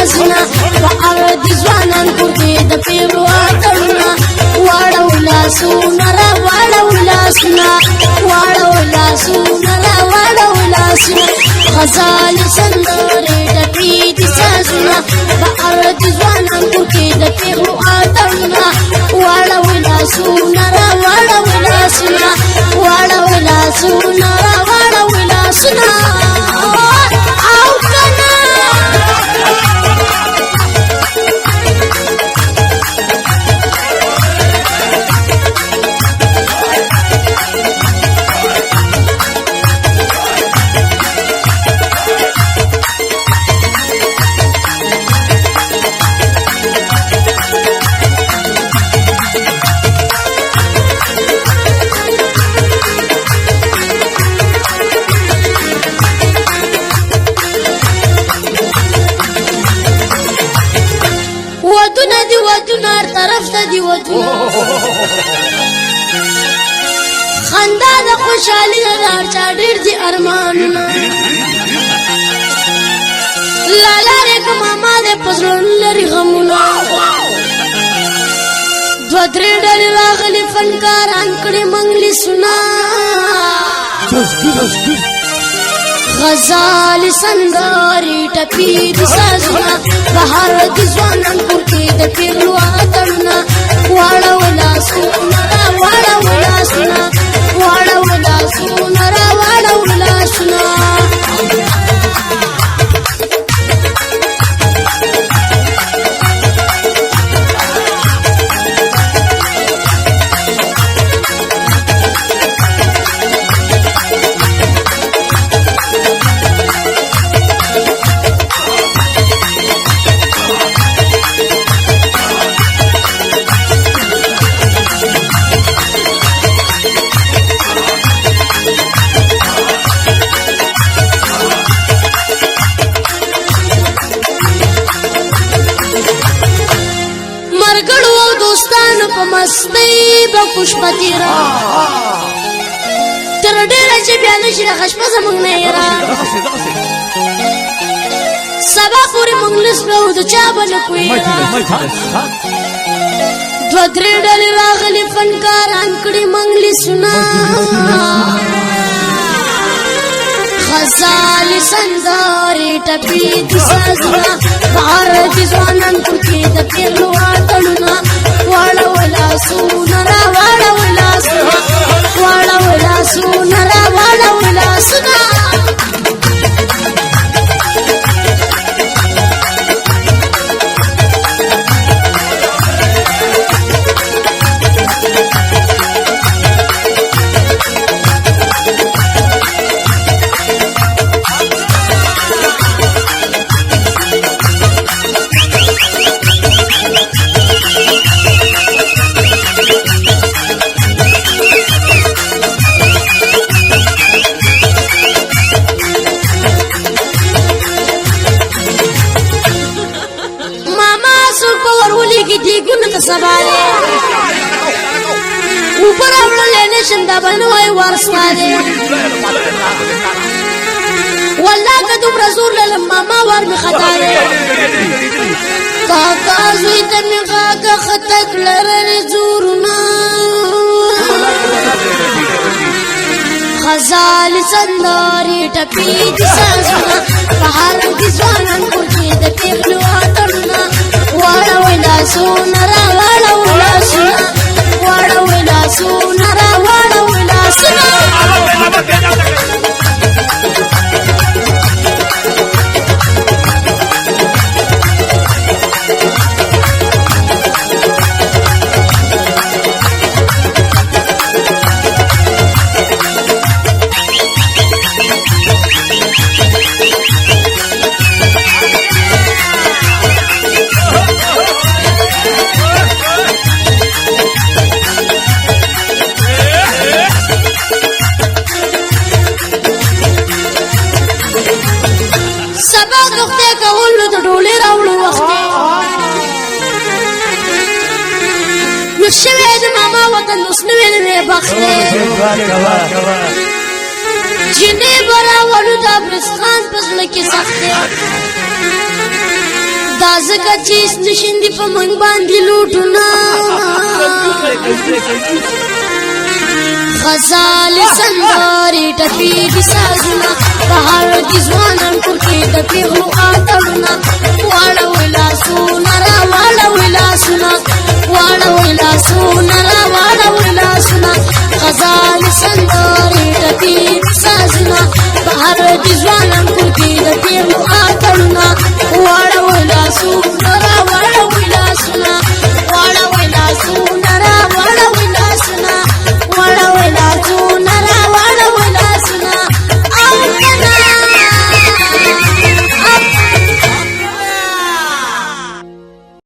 سازونه په د ځوانان کور کې د پیغلو اتڼونه واړو لاسونه را واړو لاسونه واړو لاسونه را واړو لاسونه غزال سندرې ډکې دي سازونه په د ځوانان کور کې د پیغلو اتڼونه واړو لاسونه را واړو لاسونه واړو لاسونه را واړو لاسونه او کنه ودونه هر طرف ته دي ودونه خندا د خوشحالي د هر چا ډېر دي ارمانونه لالارې که ماما دې په زړونو لري غمونه دوه درې ډلې راغلي فنکاران کړي منګلیسونه غزال سندرې ټپې دي سازونه بهر د ځوانان کور کې د پیغلو اتڼونه واړو لاسونه را واړو لاسونه واړو لاسونه را واړو لاسونه مستی با خوشپتی را تر ډیره چې بیا نشي راخشپه زمونږ نه یې را سبا پورې مونږ لس به د چا به نه کویرا دوه درې ډلې راغلي فنکاران کړي منګلیسونه غزال سندرې ټپې دي سازونه بهر د ځوانان کور کې د پیغلو اتڼونه واړو لاسونه را واړو لاسونه واړو لاسونه را واړو لاسونه سباله اوپر اولې نشم دا بنوي ورسواله والله که دومره زور لرم ماما ور مې خطا دی کاکا زوی ته مې غاګه خطا کړل زورونه غزال سندرې ټپې دي سازونه بهر د ځوانان کور کې د پیغلو اتڼونه واړو لاسونه را واړو لاسونه واړو لاسونه را واړو لاسونه شوی د ماما وطن اوس نوې نوې بخت دی جنې به راولو د افغانستان په زړه کې سخت دی زکه چې ستشندې په موږ باندې لوټونه غزال سندارې ټپې دي سازونه بهار دي ځوانان کور کې د پیغلو اتڼونه